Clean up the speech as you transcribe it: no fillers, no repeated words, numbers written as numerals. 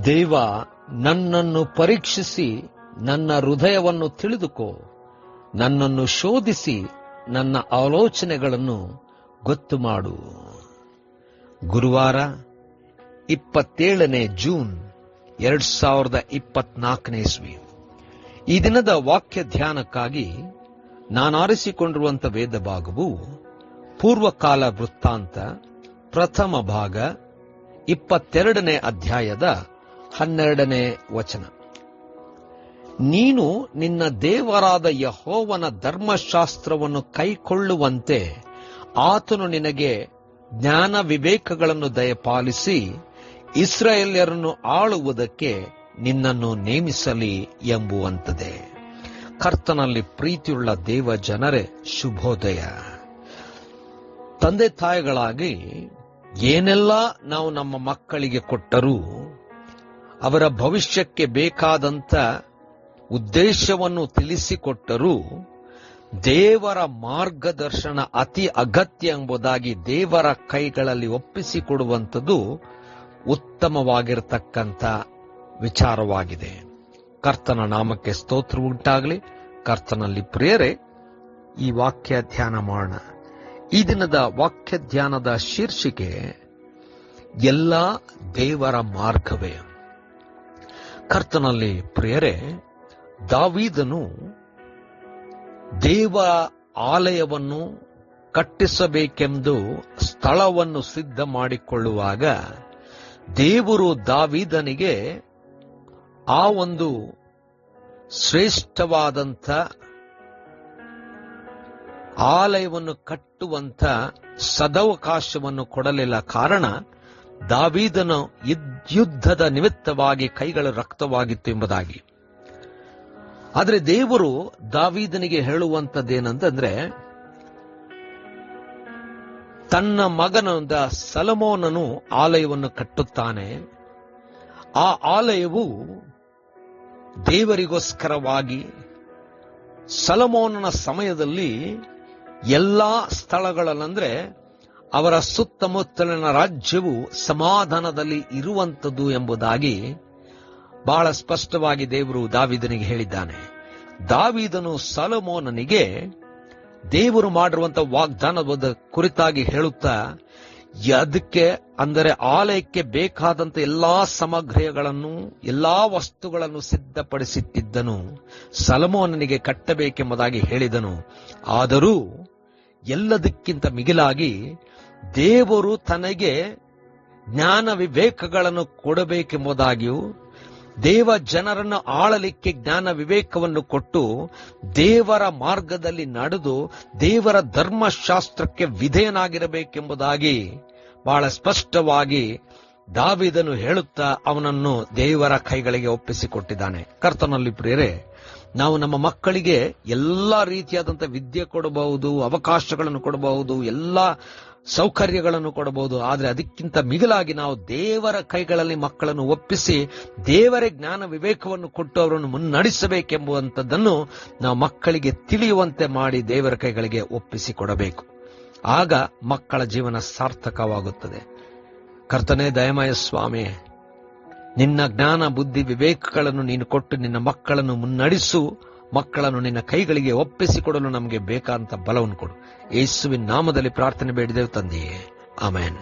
ದೇವ, ನನ್ನನ್ನು ಪರೀಕ್ಷಿಸಿ ನನ್ನ ಹೃದಯವನ್ನು ತಿಳಿದುಕೋ. ನನ್ನನ್ನು ಶೋಧಿಸಿ ನನ್ನ ಆಲೋಚನೆಗಳನ್ನು ಗೊತ್ತು ಮಾಡು. ಗುರುವಾರ 27 ಜೂನ್ 2024 ಇಸ್ವಿ. ಈ ದಿನದ ವಾಕ್ಯ ಧ್ಯಾನಕ್ಕಾಗಿ ನಾನು ಆರಿಸಿಕೊಂಡಿರುವಂತಹ ವೇದ ಭಾಗವು ಪೂರ್ವಕಾಲ ವೃತ್ತಾಂತ ಪ್ರಥಮ ಭಾಗ 22 ಅಧ್ಯಾಯದ 12 ವಚನ. ನೀನು ನಿನ್ನ ದೇವರಾದ ಯೆಹೋವನ ಧರ್ಮಶಾಸ್ತ್ರವನ್ನು ಕೈಕೊಳ್ಳುವಂತೆ ಆತನು ನಿನಗೆ ಜ್ಞಾನ ವಿವೇಕಗಳನ್ನು ದಯಪಾಲಿಸಿ ಇಸ್ರಾಯೇಲ್ಯರನ್ನು ಆಳುವುದಕ್ಕೆ ನಿನ್ನನ್ನು ನೇಮಿಸಲಿ ಎಂಬುವಂತದೆ. ಕರ್ತನಲ್ಲಿ ಪ್ರೀತಿಯುಳ್ಳ ದೇವ ಜನರೇ, ಶುಭೋದಯ. ತಂದೆ ತಾಯಿಗಳಾಗಿ ಏನೆಲ್ಲ ನಾವು ನಮ್ಮ ಮಕ್ಕಳಿಗೆ ಕೊಟ್ಟರೂ ಅವರ ಭವಿಷ್ಯಕ್ಕೆ ಬೇಕಾದಂತ ಉದ್ದೇಶವನ್ನು ತಿಳಿಸಿಕೊಟ್ಟರೂ ದೇವರ ಮಾರ್ಗದರ್ಶನ ಅತಿ ಅಗತ್ಯ ಎಂಬುದಾಗಿ ದೇವರ ಕೈಗಳಲ್ಲಿ ಒಪ್ಪಿಸಿಕೊಡುವಂಥದ್ದು ಉತ್ತಮವಾಗಿರತಕ್ಕಂಥ ವಿಚಾರವಾಗಿದೆ. ಕರ್ತನ ನಾಮಕ್ಕೆ ಸ್ತೋತ್ರ ಉಂಟಾಗಲಿ. ಕರ್ತನಲ್ಲಿ ಪ್ರಿಯರೇ, ಈ ವಾಕ್ಯ ಧ್ಯಾನ ಮಾಡೋಣ. ಈ ದಿನದ ವಾಕ್ಯ ಧ್ಯಾನದ ಶೀರ್ಷಿಕೆ ಎಲ್ಲ ದೇವರ ಮಾರ್ಗವೇ. ಕರ್ತನಲ್ಲಿ ಪ್ರಿಯರೇ, ದಾವೀದನು ದೇವ ಆಲಯವನ್ನು ಕಟ್ಟಿಸಬೇಕೆಂದು ಸ್ಥಳವನ್ನು ಸಿದ್ಧ ಮಾಡಿಕೊಳ್ಳುವಾಗ ದೇವರು ದಾವೀದನಿಗೆ ಆ ಒಂದು ಶ್ರೇಷ್ಠವಾದಂಥ ಆಲಯವನ್ನು ಕಟ್ಟುವಂಥ ಸದವಕಾಶವನ್ನು ಕೊಡಲಿಲ್ಲ. ಕಾರಣ ದಾವೀದನು ಯುದ್ಧದ ನಿಮಿತ್ತವಾಗಿ ಕೈಗಳ ರಕ್ತವಾಗಿತ್ತು ಎಂಬುದಾಗಿ. ಆದರೆ ದೇವರು ದಾವೀದನಿಗೆ ಹೇಳುವಂಥದ್ದೇನಂತಂದ್ರೆ, ತನ್ನ ಮಗನಾದ ಸೊಲೊಮೋನನು ಆಲಯವನ್ನು ಕಟ್ಟುತ್ತಾನೆ. ಆ ಆಲಯವು ದೇವರಿಗೋಸ್ಕರವಾಗಿ ಸೊಲೊಮೋನನ ಸಮಯದಲ್ಲಿ ಎಲ್ಲಾ ಸ್ಥಳಗಳಲ್ಲಂದ್ರೆ ಅವರ ಸುತ್ತಮುತ್ತಲಿನ ರಾಜ್ಯವು ಸಮಾಧಾನದಲ್ಲಿ ಇರುವಂಥದ್ದು ಎಂಬುದಾಗಿ ಬಹಳ ಸ್ಪಷ್ಟವಾಗಿ ದೇವರು ದಾವೀದನಿಗೆ ಹೇಳಿದ್ದಾನೆ. ದಾವೀದನು ಸೊಲೊಮೋನನಿಗೆ ದೇವರು ಮಾಡಿರುವಂತಹ ವಾಗ್ದಾನದ ಕುರಿತಾಗಿ ಹೇಳುತ್ತಾ, ಅದಕ್ಕೆ ಅಂದರೆ ಆಲಯಕ್ಕೆ ಬೇಕಾದಂತ ಎಲ್ಲಾ ಸಾಮಗ್ರಿಗಳನ್ನು ಎಲ್ಲಾ ವಸ್ತುಗಳನ್ನು ಸಿದ್ಧಪಡಿಸಿಟ್ಟಿದ್ದನು. ಸೊಲೊಮೋನನಿಗೆ ಕಟ್ಟಬೇಕೆಂಬುದಾಗಿ ಹೇಳಿದನು. ಆದರೂ ಎಲ್ಲದಕ್ಕಿಂತ ಮಿಗಿಲಾಗಿ ದೇವರು ತನಗೆ ಜ್ಞಾನ ವಿವೇಕಗಳನ್ನು ಕೊಡಬೇಕೆಂಬುದಾಗಿಯೂ ದೇವ ಜನರನ್ನು ಆಳಲಿಕ್ಕೆ ಜ್ಞಾನ ವಿವೇಕವನ್ನು ಕೊಟ್ಟು ದೇವರ ಮಾರ್ಗದಲ್ಲಿ ನಡೆದು ದೇವರ ಧರ್ಮಶಾಸ್ತ್ರಕ್ಕೆ ವಿಧೇಯನಾಗಿರಬೇಕೆಂಬುದಾಗಿ ಬಹಳ ಸ್ಪಷ್ಟವಾಗಿ ದಾವೀದನು ಹೇಳುತ್ತಾ ಅವನನ್ನು ದೇವರ ಕೈಗಳಿಗೆ ಒಪ್ಪಿಸಿಕೊಟ್ಟಿದ್ದಾನೆ. ಕರ್ತನಲ್ಲಿ ಪ್ರಿಯರೇ, ನಾವು ನಮ್ಮ ಮಕ್ಕಳಿಗೆ ಎಲ್ಲಾ ರೀತಿಯಾದಂಥ ವಿದ್ಯೆ ಕೊಡಬಹುದು, ಅವಕಾಶಗಳನ್ನು ಕೊಡಬಹುದು, ಎಲ್ಲಾ ಸೌಕರ್ಯಗಳನ್ನು ಕೊಡಬಹುದು. ಆದರೆ ಅದಕ್ಕಿಂತ ಮಿಗಿಲಾಗಿ ನಾವು ದೇವರ ಕೈಗಳಲ್ಲಿ ಮಕ್ಕಳನ್ನು ಒಪ್ಪಿಸಿ ದೇವರೇ ಜ್ಞಾನ ವಿವೇಕವನ್ನು ಕೊಟ್ಟು ಅವರನ್ನು ಮುನ್ನಡೆಸಬೇಕೆಂಬುವಂಥದ್ದನ್ನು ನಾವು ಮಕ್ಕಳಿಗೆ ತಿಳಿಯುವಂತೆ ಮಾಡಿ ದೇವರ ಕೈಗಳಿಗೆ ಒಪ್ಪಿಸಿಕೊಡಬೇಕು. ಆಗ ಮಕ್ಕಳ ಜೀವನ ಸಾರ್ಥಕವಾಗುತ್ತದೆ. ಕರ್ತನೇ, ದಯಮಯ ಸ್ವಾಮಿ, ನಿನ್ನ ಜ್ಞಾನ ಬುದ್ಧಿ ವಿವೇಕಗಳನ್ನು ನೀನು ಕೊಟ್ಟು ನಿನ್ನ ಮಕ್ಕಳನ್ನು ಮುನ್ನಡೆಸು. ಮಕ್ಕಳನ್ನು ನಿನ್ನ ಕೈಗಳಿಗೆ ಒಪ್ಪಿಸಿಕೊಡಲು ನಮಗೆ ಬೇಕಾದಂತ ಬಲವನ್ನು ಕೊಡು. ಯೇಸುವಿನ ನಾಮದಲ್ಲಿ ಪ್ರಾರ್ಥನೆ ಬೇಡಿದೆವು ತಂದೆಯೇ, ಆಮೆನ್.